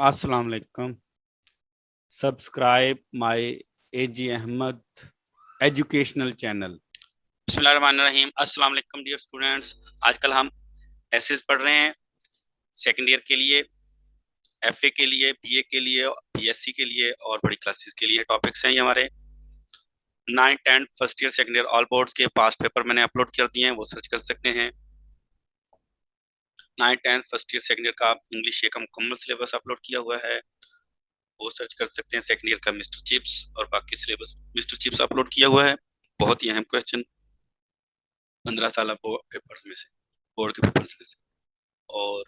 अस्सलाम वालेकुम। Subscribe my AG Ahmad educational channel. बिस्मिल्लाहिर्रहमानिर्रहीम। अस्सलाम वालेकुम डियर स्टूडेंट्स। आजकल हम एसेस पढ़ रहे हैं सेकेंड ईयर के लिए, एफए के लिए, बीए के लिए, बीएससी के लिए और बड़ी क्लासेस के लिए टॉपिक्स हैं ये हमारे। 9, 10 first year second year all boards के पास्ट पेपर मैंने अपलोड कर दिए हैं, वो सर्च कर सकते हैं। 9, 10 फर्स्ट ईयर सेकेंड ईयर का इंग्लिश का मुकम्मल सिलेबस अपलोड किया हुआ है, वो सर्च कर सकते हैं। सेकेंड ईयर का मिस्टर चिप्स और बाकी सिलेबस मिस्टर चिप्स अपलोड किया हुआ है। बहुत ही अहम क्वेश्चन 15 साल पेपर्स में से, बोर्ड के पेपर्स में से, और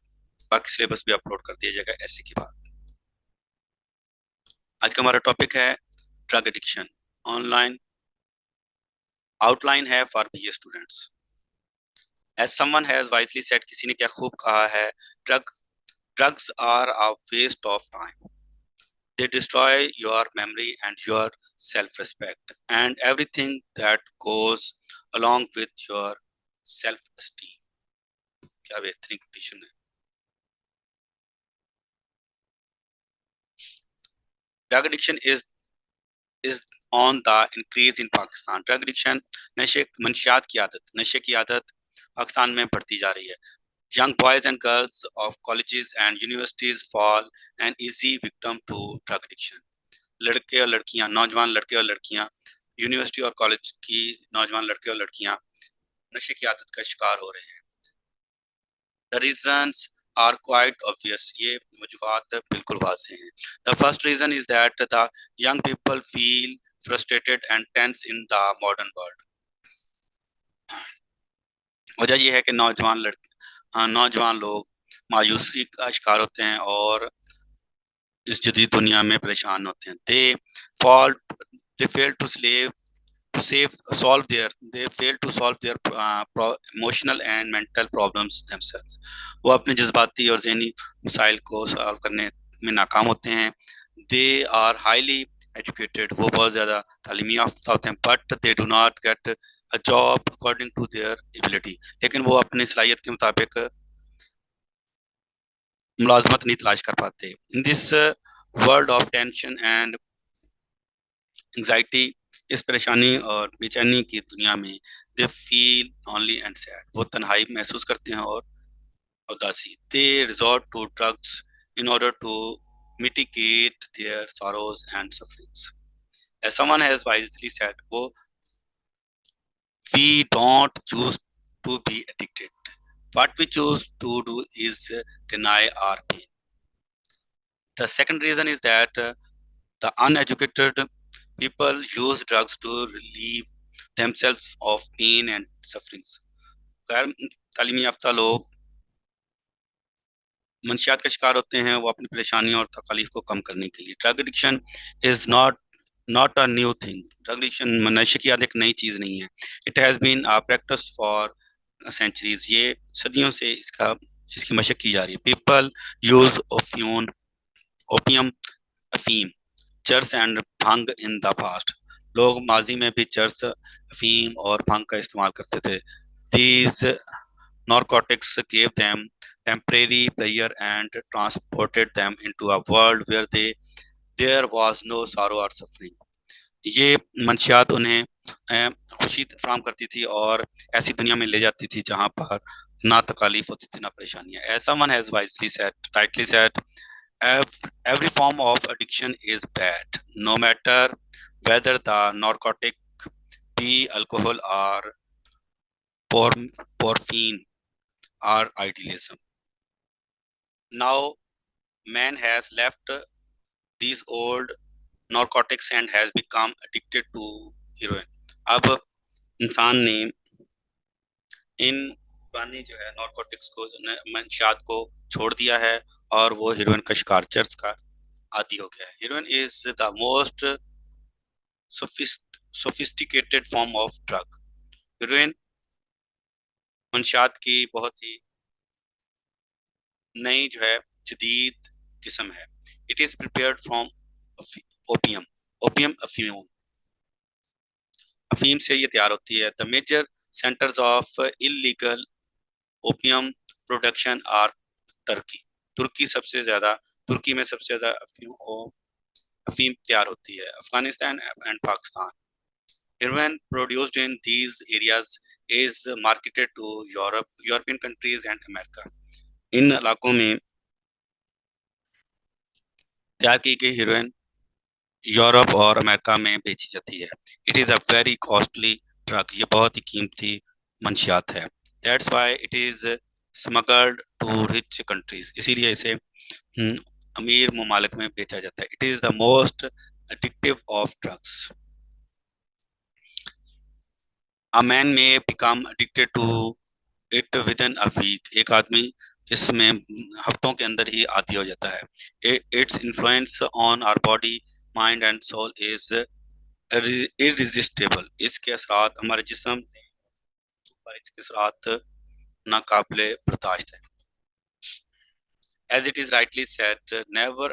बाकी सिलेबस भी अपलोड कर दिया जाएगा एससी के बाद। आज का हमारा टॉपिक है ड्रग एडिक्शन। ऑनलाइन आउटलाइन है for BA students. As someone has wisely said, किसी ने क्या खूब कहा है, drugs are a waste of time. They destroy your memory and your self-respect and everything that goes along with your self-esteem. क्या बेहतरीन condition है। Drug addiction is on the increase in Pakistan. Drug addiction, मंशियात की आदत, नशे की आदत पाकिस्तान में बढ़ती जा रही है। Young boys and girls of colleges and universities fall an easy victim to drug addiction. लड़के और लड़कियां, नौजवान लड़के और लड़कियां, यूनिवर्सिटी और कॉलेज की नौजवान लड़के और लड़कियां नशे की आदत का शिकार हो रहे हैं। The reasons are quite obvious. ये वजूहात बिल्कुल वाज़ेह हैं। The first reason is that the young people feel frustrated and tense in the modern world. वजह यह है कि नौजवान लोग मायूसी का शिकार होते हैं और इस जदीद दुनिया में परेशान होते हैं। fall they fail to solve their emotional and mental problems themselves. वो अपने जज्बाती और ज़हनी मसाइल को सॉल्व करने में नाकाम होते हैं। दे आर हाईली एजुकेटेड, वो बहुत ज़्यादा तालीमी याफ्ता होते हैं, but they do not get a job according to their ability, लेकिन वो अपनी सलाहियत के मुताबिक मुलाजमत नहीं तलाश कर पाते। In this world of tension and anxiety, इस परेशानी और बेचैनी की दुनिया में they feel lonely and sad, वो तन्हाई महसूस करते हैं और उदासी। They resort to drugs in order to mitigate their sorrows and sufferings. As someone has wisely said, वो we don't choose to be addicted, what we choose to do is deny our pain. The second reason is that the uneducated people use drugs to relieve themselves of pain and sufferings. गैर तालीमी याफ्ता लोग मंशियात का शिकार होते हैं, वो अपनी परेशानी और तकलीफ को कम करने के लिए। Drug addiction is not a new thing. Drug addiction, नशे की आदत एक नई चीज़ नहीं है। It has been a practice for centuries, ये सदियों से इसकी मशक की जा रही है। People use opium, afeem, charas and bhang in the past. लोग माजी में भी चर्स, अफीम और भंग का इस्तेमाल करते थे। These narcotics gave them temporary pleasure and transported them into a world where there was no sorrow or suffering. ये मंशियात उन्हें खुशी फराहम करती थी और ऐसी दुनिया में ले जाती थी जहाँ पर ना तकालीफ होती थी ना परेशानियाँ। As someone has rightly said, every form of addiction is bad, no matter whether the narcotic be alcohol or morphine or idealism. Now man has left these old narcotics and has become addicted to heroin. अब इंसान ने इन पुरानी जो है narcotics को, मंशियात को छोड़ दिया है और वो हीरोइन का शिकार, चर्च का आदी हो गया है। Heroin is the most sophisticated form of drug. Heroin मंशियात की बहुत ही नई जो है जदीद किस्म है। It is prepared from opium. Opium अफीम से ये तैयार होती है। The major centres of illegal opium production are Turkey सबसे ज़्यादा तुर्की में सबसे ज्यादा अफीम तैयार होती है। Afghanistan and Pakistan, heroin produced in these areas is marketed to European countries and America. इन इलाकों में तैयार की गई हीरोइन यूरोप और अमेरिका में बेची जाती है। It is a very costly drug, ये बहुत ही कीमती मंशियात है। That's why it is smuggled to rich countries, इसीलिए इसे अमीर ममालिक में बेचा जाता है। It is the most addictive of drugs. A man may become addicted to it within a week. एक आदमी इसमें हफ्तों के अंदर ही आदी हो जाता है। Its influence on our body, mind and soul is irresistible. इसके असरात हमारे जिस्म पर इसके असरात नाकाबिले बर्दाश्त है। As it is rightly said, never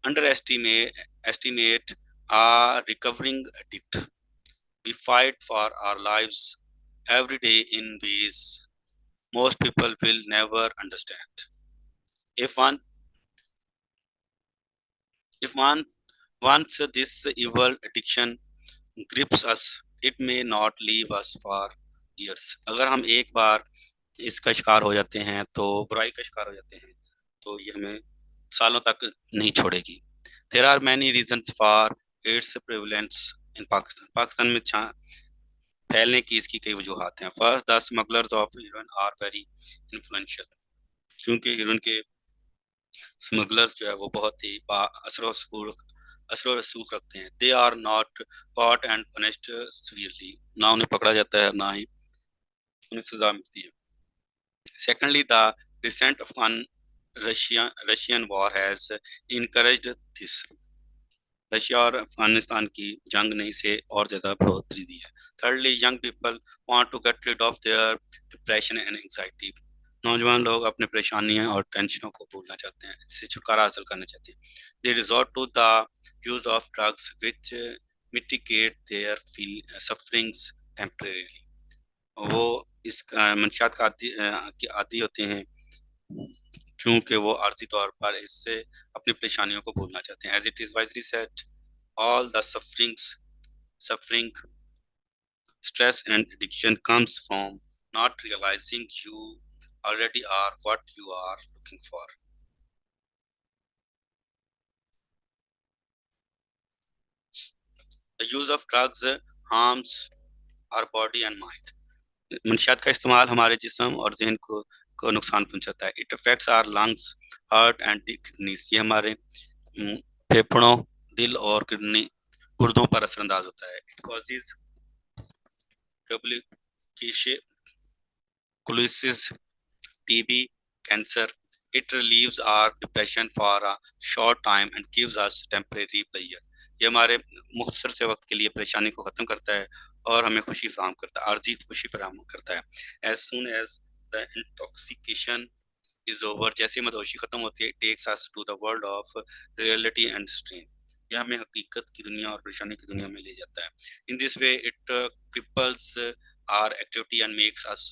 underestimate a recovering addict. We fight for our lives every day in ways most people will never understand. If one if one once this evil addiction grips us, it may not leave us for years. अगर हम एक बार इसका शिकार हो जाते हैं, तो बुराई का शिकार हो जाते हैं, तो ये हमें सालों तक नहीं छोड़ेगी। There are many reasons for its prevalence in Pakistan. Pakistan में फैलने की इसकी कई वजूहत हैं। First, the smugglers of heroin are very influential. क्योंकि हीरोइन के स्मगलर्स जो है वो बहुत ही असर रसूख रखते हैं। They are not caught and punished severely, ना उन्हें पकड़ा जाता है ना ही उन्हें सजा मिलती है। Secondly, the recent Afghan Russian war has encouraged this. Russia और अफगानिस्तान की जंग ने इसे और ज्यादा बढ़ोतरी दी है। Thirdly, young people want to get rid of their depression and anxiety. नौजवान लोग अपने परेशानियां और टेंशनों को भूलना चाहते हैं, इससे छुटकारा हासिल करना चाहते हैं। They resort to the use of drugs which mitigate their feel sufferings temporarily. वो इस मंशियात का आदी होते हैं चूंकि वो आर्जी तौर पर इससे अपनी परेशानियों को भूलना चाहते हैं। As it is wisely said, all the suffering, stress and addiction comes from not realizing you already are what you are looking for. The use of drugs harms our body and mind. मंशियात का इस्तेमाल हमारे जिस्म और जहन को नुकसान पहुंचाता है। It affects our lungs, heart and kidneys. ये हमारे फेफड़ों, दिल और किडनी गुर्दों पर असरअंदाज होता है। It causes tuberculosis, TB, cancer. It relieves our depression for a short time and gives us temporary pleasure. ये हमारे मुख्तसर से वक्त के लिए परेशानी को ख़त्म करता है और हमें खुशी फराहम करता है, आर्जी खुशी फराहम करता है। As soon as the intoxication is over, जैसे मदहोशी खत्म होती है, it takes us to the world of reality and strain. यह हमें हकीकत की दुनिया और परेशानी की दुनिया में ले जाता है। In this way, it cripples our activity and makes us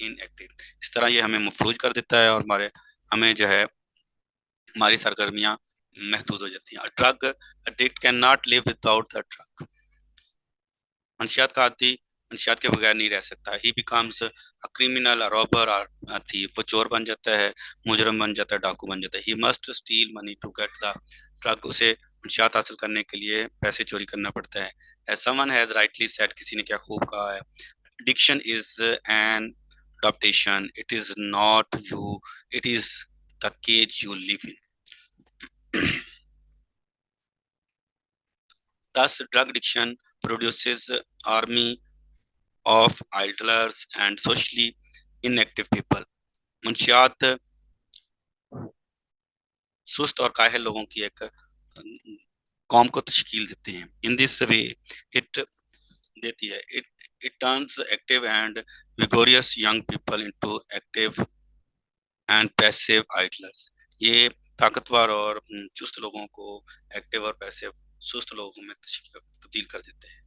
inactive. इस तरह ये हमें मफलूज कर देता है और हमें जो है हमारी सरगर्मियां महदूद हो जाती हैं। A drug addict cannot live without the drug. मंशियात के बगैर नहीं रह सकता। ही becomes a criminal, a robber, a thief. वो चोर बन जाता है, मुजरम बन जाता है, डाकू बन जाता है। He must steal money to get the drug. उसे मंशियात हासिल करने के लिए पैसे चोरी करना पड़ता है। As someone has rightly said, किसी ने क्या खूब कहा है, addiction is an adaptation. It is not you, it is the cage you live in. Thus, drug addiction produces army of idlers and socially inactive people. मंशियात सुस्त और काहिल लोगों की एक कौम को तश्कील देते हैं। इन दिस वे इट देती है, it turns active and vigorous young people into active and passive idlers. ये ताकतवर और चुस्त लोगों को एक्टिव और पैसिव सुस्त लोगों में तब्दील कर देते हैं।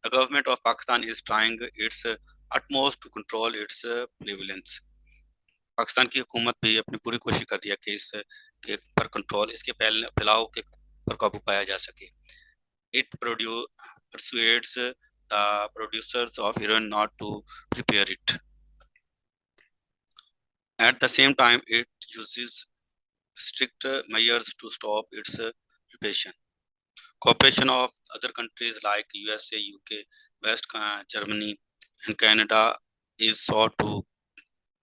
The government of Pakistan is trying its utmost to control its prevalence. Pakistan की हुकूमत भी अपनी पूरी कोशिश कर रही है कि इस के पर कंट्रोल, इसके फैलाव के पर काबू पाया जा सके। It persuades the producers of heroin not to prepare it. At the same time, it uses strict measures to stop its preparation. Cooperation of other countries like USA, UK, West Germany, and Canada is sought to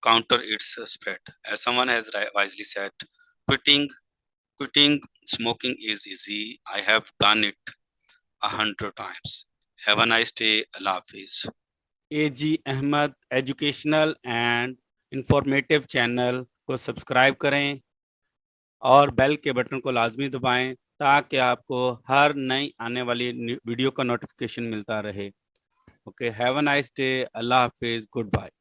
counter its spread. As someone has wisely said, quitting quitting smoking is easy. I have done it 100 times. Have a nice day. Allah Hafiz. AG Ahmad educational and informative channel को subscribe करें और bell के button को लाजमी दबाएं ताकि आपको हर नई आने वाली वीडियो का नोटिफिकेशन मिलता रहे। Okay, have a nice day. अल्लाह हाफिज, गुड बाय।